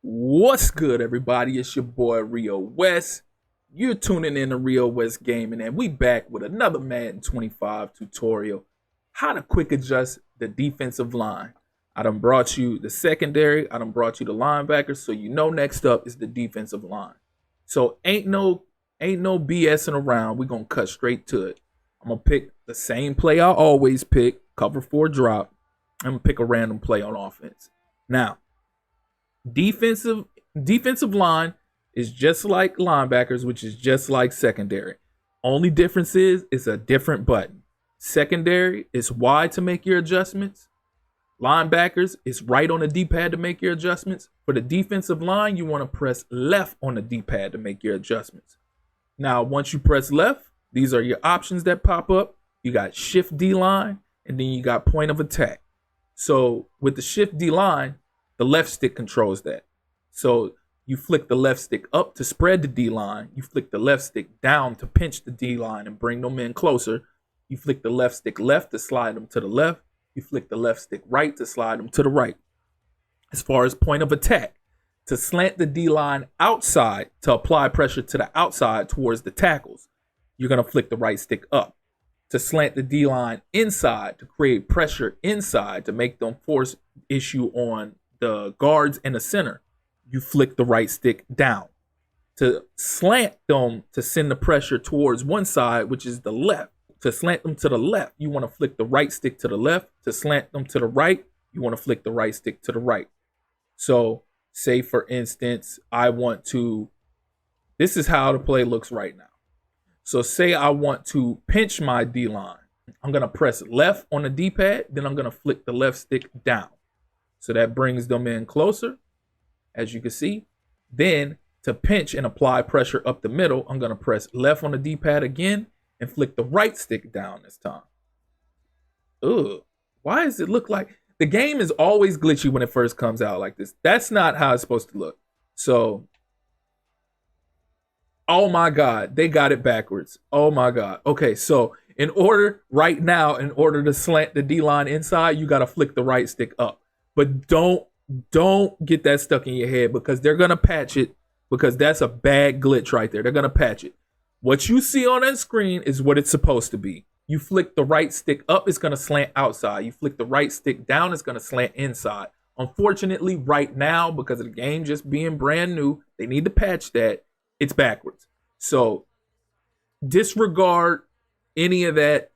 What's good, everybody? It's your boy Rio West. You're tuning in to Rio West Gaming, and we back with another Madden 25 tutorial. How to quick adjust the defensive line. I done brought you the secondary. I done brought you the linebackers, so you know next up is the defensive line. So ain't no BSing around. We're gonna cut straight to it. I'm gonna pick the same play I always pick, cover 4 drop. I'm gonna pick a random play on offense. Now, defensive line is just like linebackers, which is just like secondary. Only difference is it's a different button. Secondary is Y to make your adjustments. Linebackers is right on the D-pad to make your adjustments. For the defensive line, you want to press left on the D-pad to make your adjustments. Now, once you press left, these are your options that pop up. You got Shift D line, and then you got point of attack. So with the Shift D line, the left stick controls that. So you flick the left stick up to spread the D line. You flick the left stick down to pinch the D line and bring them in closer. You flick the left stick left to slide them to the left. You flick the left stick right to slide them to the right. As far as point of attack, to slant the D line outside to apply pressure to the outside towards the tackles, you're going to flick the right stick up. To slant the D line inside to create pressure inside to make them force issue on the guards and the center, you flick the right stick down. To slant them to send the pressure towards one side, which is the left. To slant them to the left, you want to flick the right stick to the left. To slant them to the right, you want to flick the right stick to the right. So say for instance, this is how the play looks right now. So say I want to pinch my D line. I'm going to press left on the D-pad, then I'm going to flick the left stick down. So that brings them in closer, as you can see. Then to pinch and apply pressure up the middle, I'm going to press left on the D-pad again and flick the right stick down this time. Ugh, why does it look like... The game is always glitchy when it first comes out like this. That's not how it's supposed to look. So, oh my God, they got it backwards. Oh my God. Okay, so in order to slant the D-line inside, you got to flick the right stick up. But don't get that stuck in your head because they're going to patch it because that's a bad glitch right there. They're going to patch it. What you see on that screen is what it's supposed to be. You flick the right stick up, it's going to slant outside. You flick the right stick down, it's going to slant inside. Unfortunately, right now, because of the game just being brand new, they need to patch that. It's backwards. So disregard any of that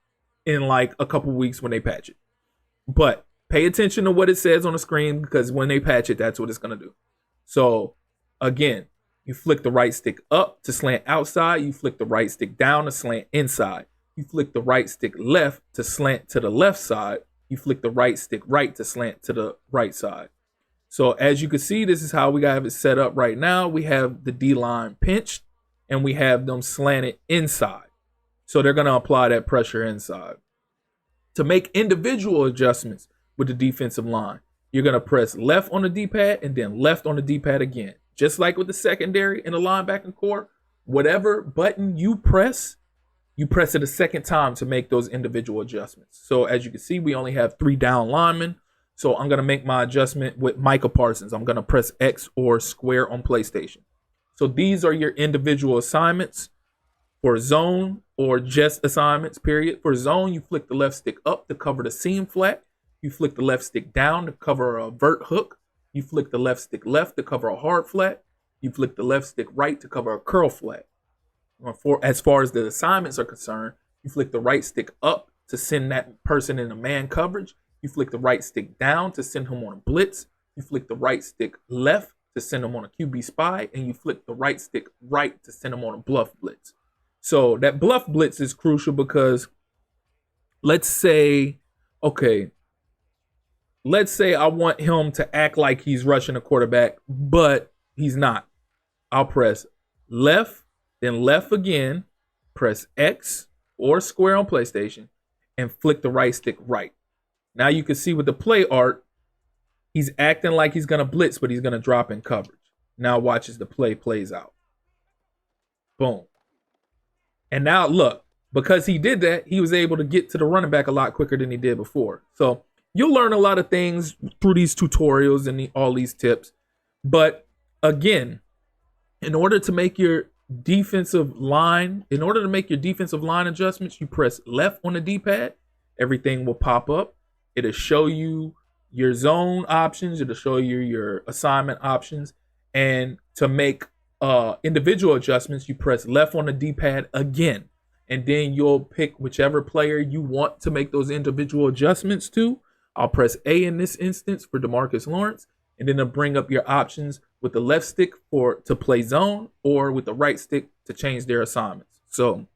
in like a couple weeks when they patch it. But pay attention to what it says on the screen because when they patch it, that's what it's going to do. So again, you flick the right stick up to slant outside. You flick the right stick down to slant inside. You flick the right stick left to slant to the left side. You flick the right stick right to slant to the right side. So as you can see, this is how we have it set up right now. We have the D-line pinched and we have them slanted inside. So they're going to apply that pressure inside. To make individual adjustments with the defensive line, you're going to press left on the D-pad and then left on the D-pad again. Just like with the secondary and the linebacking core, whatever button you press it a second time to make those individual adjustments. So as you can see, we only have 3 down linemen. So I'm going to make my adjustment with Micah Parsons. I'm going to press X or square on PlayStation. So these are your individual assignments for zone or just assignments, period. For zone, you flick the left stick up to cover the seam flat. You flick the left stick down to cover a vert hook. You flick the left stick left to cover a hard flat. You flick the left stick right to cover a curl flat. As far as the assignments are concerned, you flick the right stick up to send that person in a man coverage. You flick the right stick down to send him on a blitz. You flick the right stick left to send him on a QB spy. And you flick the right stick right to send him on a bluff blitz. So that bluff blitz is crucial because let's say I want him to act like he's rushing a quarterback, but he's not. I'll press left, then left again, press X or square on PlayStation, and flick the right stick right. Now you can see with the play art, he's acting like he's going to blitz, but he's going to drop in coverage. Now watch as the play plays out. Boom. And now look, because he did that, he was able to get to the running back a lot quicker than he did before. So you'll learn a lot of things through these tutorials and all these tips. But again, in order to make your defensive line adjustments, you press left on the D-pad. Everything will pop up. It'll show you your zone options. It'll show you your assignment options. And to make individual adjustments, you press left on the D-pad again. And then you'll pick whichever player you want to make those individual adjustments to. I'll press A in this instance for DeMarcus Lawrence. And then it'll bring up your options with the left stick to play zone, or with the right stick to change their assignments. So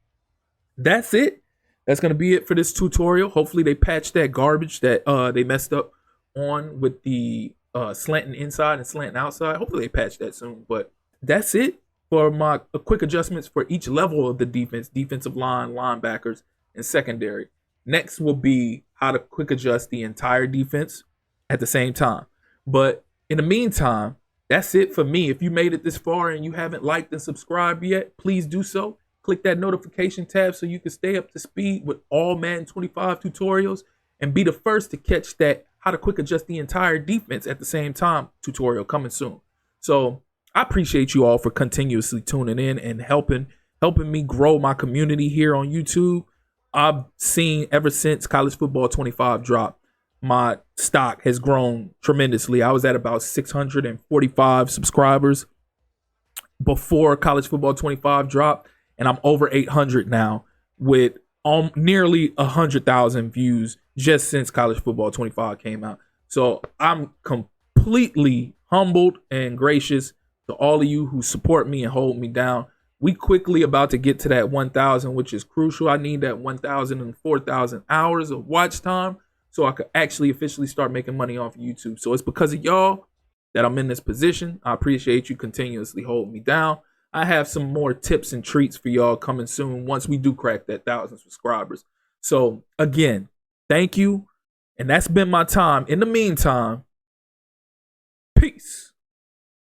that's it. That's going to be it for this tutorial. Hopefully they patched that garbage that they messed up on with the slanting inside and slanting outside. Hopefully they patch that soon. But that's it for my quick adjustments for each level of the defense: defensive line, linebackers, and secondary. Next will be how to quick adjust the entire defense at the same time. But in the meantime, that's it for me. If you made it this far and you haven't liked and subscribed yet, please do so. Click that notification tab so you can stay up to speed with all Madden 25 tutorials and be the first to catch that how to quick adjust the entire defense at the same time tutorial coming soon. So I appreciate you all for continuously tuning in and helping me grow my community here on YouTube. I've seen ever since College Football 25 dropped, my stock has grown tremendously. I was at about 645 subscribers before College Football 25 dropped, and I'm over 800 now with nearly 100,000 views just since College Football 25 came out. So I'm completely humbled and gracious to all of you who support me and hold me down. We quickly about to get to that 1,000, which is crucial. I need that 1,000 and 4,000 hours of watch time so I could actually officially start making money off of YouTube. So it's because of y'all that I'm in this position. I appreciate you continuously holding me down. I have some more tips and treats for y'all coming soon once we do crack that 1,000 subscribers. So again, thank you. And that's been my time. In the meantime, peace.